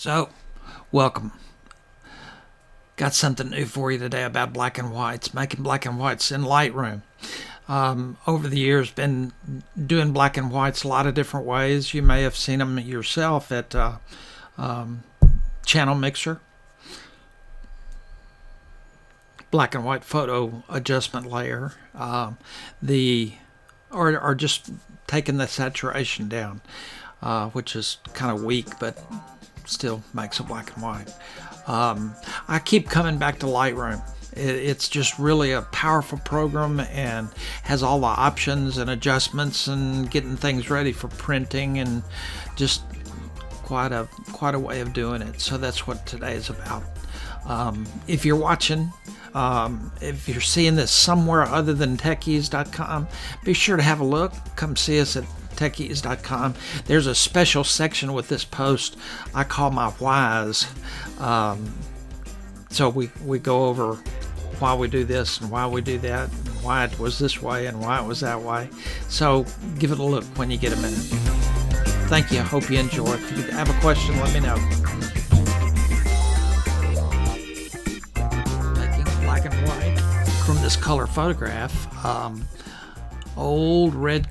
So, welcome. Got something new for you today about black and whites, making black and whites in Lightroom. Over the years, been doing black and whites a lot of different ways. You may have seen them yourself at Channel Mixer, black and white photo adjustment layer, or just taking the saturation down, which is kind of weak, but still makes a black and white. I keep coming back to Lightroom. It's just really a powerful program and has all the options and adjustments and getting things ready for printing, and just quite a way of doing it. So that's what today is about. If you're watching, if you're seeing this somewhere other than techies.com, be sure to have a look. Come see us at techies.com. There's a special section with this post I call my whys. So we go over why we do this and why we do that, and why it was this way and why it was that way. So give it a look when you get a minute. Thank you. I hope you enjoy. If you have a question, let me know. Making black and white from this color photograph. Old red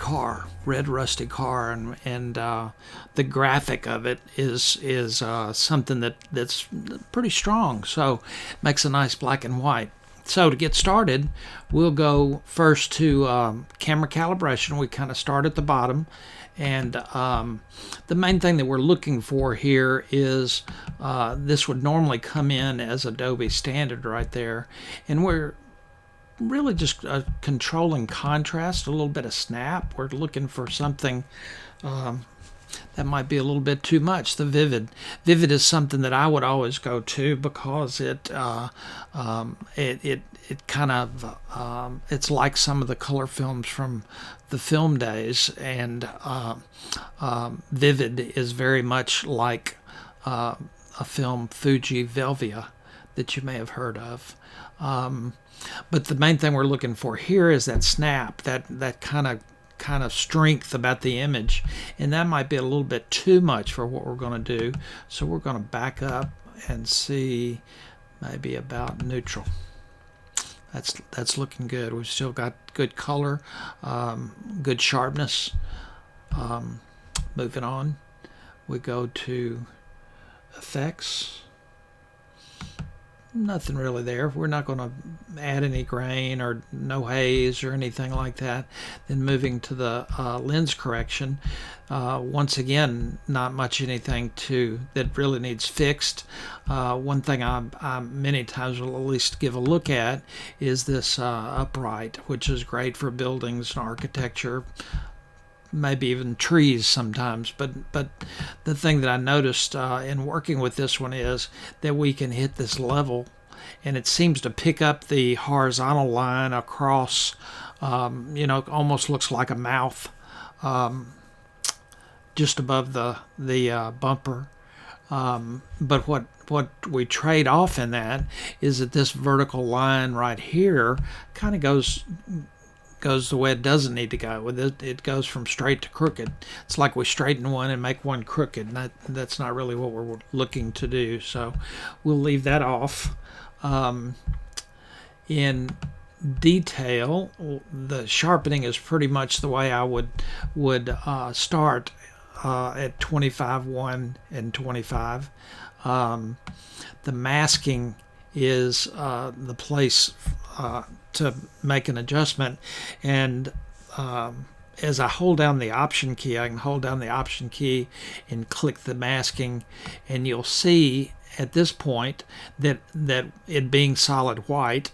rusty car, and the graphic of it is something that's pretty strong, so it makes a nice black and white. So to get started, we'll go first to camera calibration. We kind of start at the bottom, and the main thing that we're looking for here is this would normally come in as Adobe standard right there, and we're really just controlling contrast, a little bit of snap. We're looking for something that might be a little bit too much. The vivid is something that I would always go to, because it kind of it's like some of the color films from the film days, and vivid is very much like a film, Fuji Velvia, that you may have heard of. But the main thing we're looking for here is that snap, that kind of strength about the image, and that might be a little bit too much for what we're going to do. So we're going to back up and see maybe about neutral. That's looking good. We've still got good color, good sharpness. Moving on, we go to effects. Nothing really there. We're not going to add any grain or no haze or anything like that. Then moving to the lens correction. Once again, not much anything that really needs fixed. One thing I many times will at least give a look at is this upright, which is great for buildings and architecture, maybe even trees sometimes. But the thing that I noticed in working with this one is that we can hit this level, and it seems to pick up the horizontal line across, almost looks like a mouth, just above the bumper. But what we trade off in that is that this vertical line right here kind of goes the way it doesn't need to go. With it goes from straight to crooked. It's like we straighten one and make one crooked, and that's not really what we're looking to do. So we'll leave that off. In detail, the sharpening is pretty much the way I would start at 25:1 and 25. The masking is the place to make an adjustment, and as I hold down the option key, I can hold down the option key and click the masking, and you'll see at this point that it being solid white,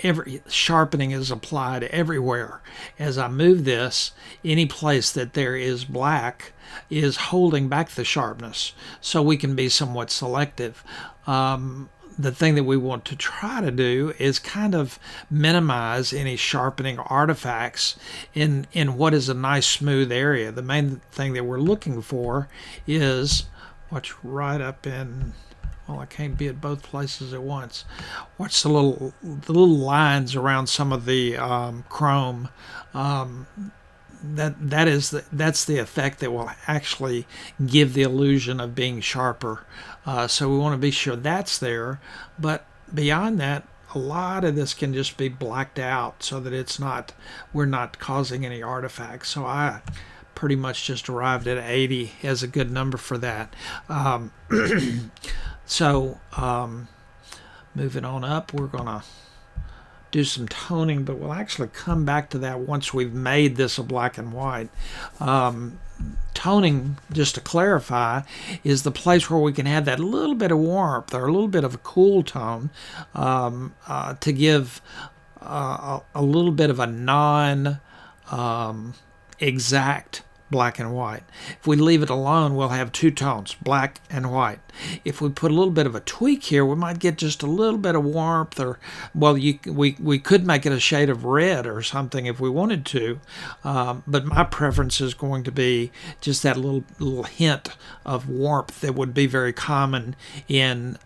every sharpening is applied everywhere. As I move this, any place that there is black is holding back the sharpness, so we can be somewhat selective. The thing that we want to try to do is kind of minimize any sharpening artifacts in what is a nice smooth area. The main thing that we're looking for is what's right up in, well, I can't be at both places at once. Watch the little lines around some of the chrome. that's the effect that will actually give the illusion of being sharper. So we want to be sure that's there, but beyond that, a lot of this can just be blacked out so that we're not causing any artifacts. So I pretty much just arrived at 80 as a good number for that. So moving on up, we're gonna do some toning, but we'll actually come back to that once we've made this a black and white. Toning, just to clarify, is the place where we can have that little bit of warmth or a little bit of a cool tone to give a little bit of a non-exact black and white. If we leave it alone, we'll have two tones, black and white. If we put a little bit of a tweak here, we might get just a little bit of warmth, or, well, we could make it a shade of red or something if we wanted to, but my preference is going to be just that little hint of warmth that would be very common in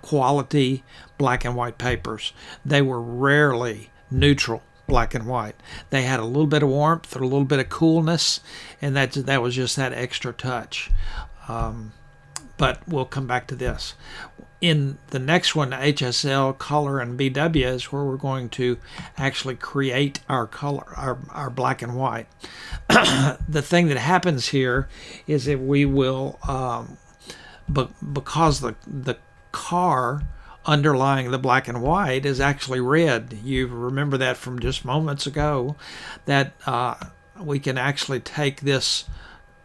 quality black and white papers. They were rarely neutral black and white. They had a little bit of warmth or a little bit of coolness, and that was just that extra touch. But we'll come back to this. In the next one, HSL, color, and BW is where we're going to actually create our color, our black and white. The thing that happens here is that we will, because the car underlying the black and white is actually red. You remember that from just moments ago, that we can actually take this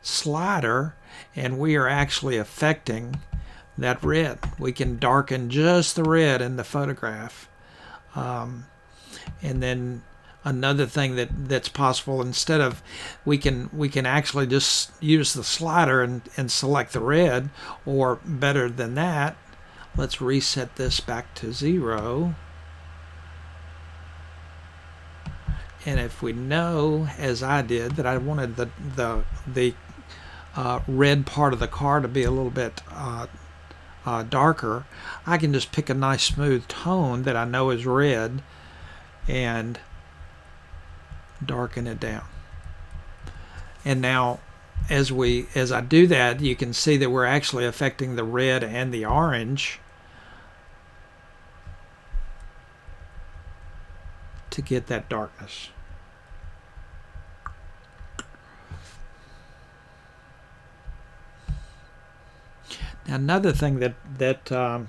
slider and we are actually affecting that red. We can darken just the red in the photograph. And then another thing that's possible, instead of, we can actually just use the slider and select the red, or better than that, let's reset this back to 0. And if we know, as I did, that I wanted the red part of the car to be a little bit darker, I can just pick a nice smooth tone that I know is red and darken it down. And now, as I do that, you can see that we're actually affecting the red and the orange to get that darkness. Now, another thing that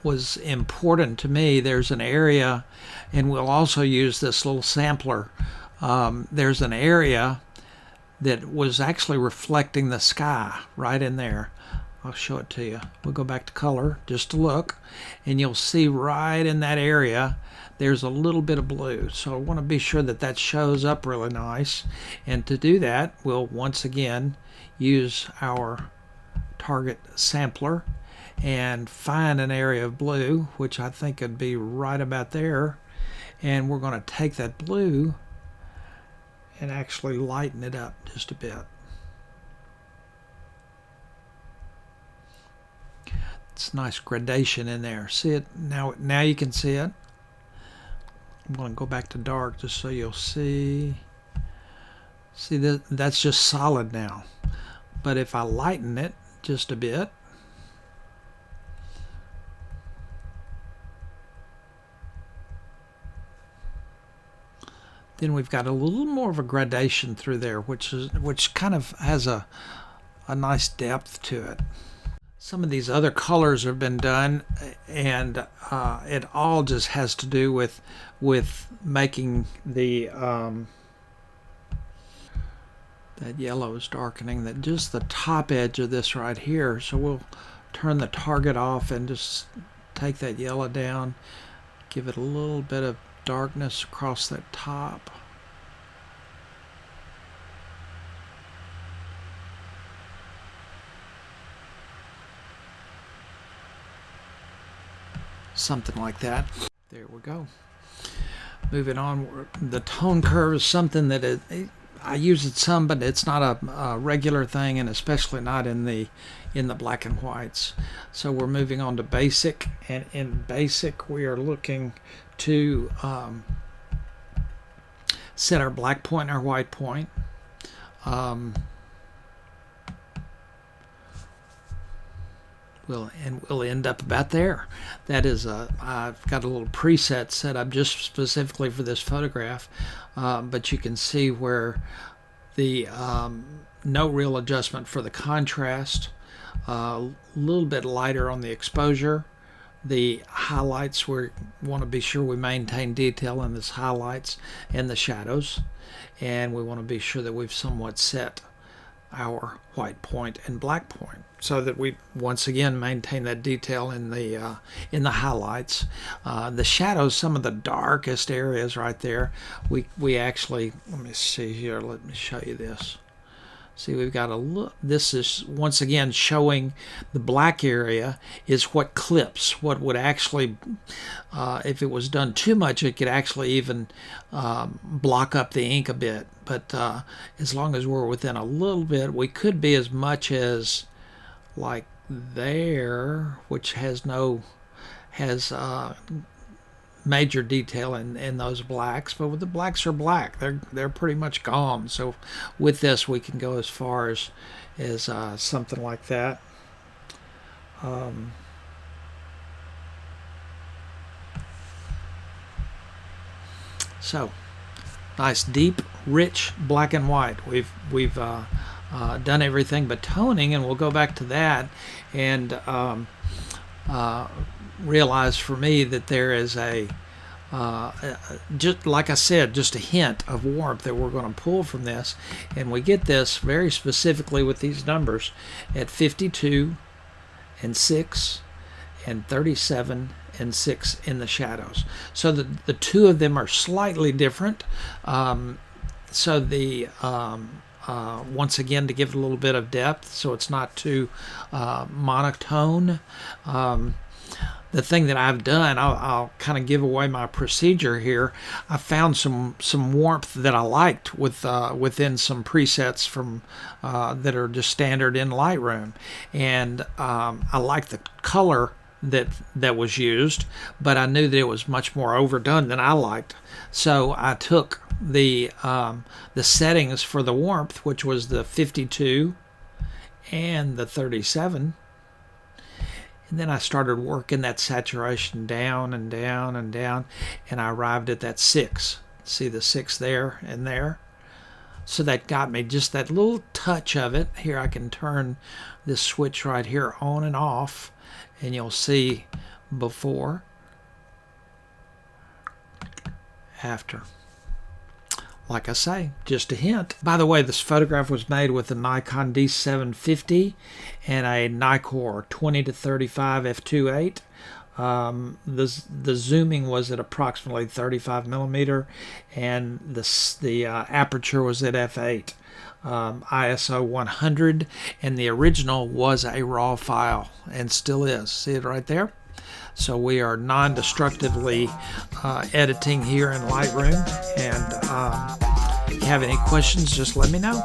was important to me, there's an area, and we'll also use this little sampler. There's an area that was actually reflecting the sky right in there. I'll show it to you. We'll go back to color just to look, and you'll see right in that area there's a little bit of blue. So I want to be sure that that shows up really nice. And to do that, we'll once again use our target sampler and find an area of blue, which I think would be right about there. And we're going to take that blue and actually lighten it up just a bit. It's nice gradation in there. See it now? Now you can see it. I'm going to go back to dark just so you'll see. See that that's just solid now. But if I lighten it just a bit, then we've got a little more of a gradation through there, which kind of has a nice depth to it. Some of these other colors have been done, and it all just has to do with making the that yellow is darkening that just the top edge of this right here. So we'll turn the target off and just take that yellow down, give it a little bit of darkness across that top. Something like that. There we go. Moving on, the tone curve is something that I use it some, but it's not a regular thing, and especially not in the black and whites. So we're moving on to basic, and in basic we are looking to set our black point and our white point. We'll end up about there. That is, I've got a little preset set up just specifically for this photograph, but you can see where the no real adjustment for the contrast, a little bit lighter on the exposure. The highlights, we want to be sure we maintain detail in this highlights and the shadows, and we want to be sure that we've somewhat set our white point and black point so that we once again maintain that detail in the highlights. The shadows, some of the darkest areas right there, we actually, let me see here, let me show you this. See, we've got a look. This is once again showing the black area is what clips, what would actually, if it was done too much, it could actually even block up the ink a bit. But as long as we're within a little bit, we could be as much as like there, which has major detail in those blacks, but the blacks are black. They're pretty much gone. So with this, we can go as far as something like that. So nice, deep, rich black and white. We've done everything but toning, and we'll go back to that and realize for me that there is just like I said, just a hint of warmth that we're going to pull from this, and we get this very specifically with these numbers at 52 and 6 and 37 and 6 in the shadows. So the two of them are slightly different. So the once again, to give it a little bit of depth so it's not too monotone. The thing that I've done, I'll kind of give away my procedure here. I found some warmth that I liked within some presets from that are just standard in Lightroom, and I like the color that was used, but I knew that it was much more overdone than I liked. So I took the settings for the warmth, which was the 52 and the 37. And then I started working that saturation down and down and down, and I arrived at that 6. See the 6 there and there? So that got me just that little touch of it. Here I can turn this switch right here on and off, and you'll see before, after. Like I say, just a hint. By the way, this photograph was made with a Nikon D750 and a Nikkor 20-35 f2.8. The zooming was at approximately 35 millimeter, and the aperture was at f8. ISO 100, and the original was a RAW file and still is. See it right there? So we are non-destructively editing here in Lightroom, and if you have any questions, just let me know.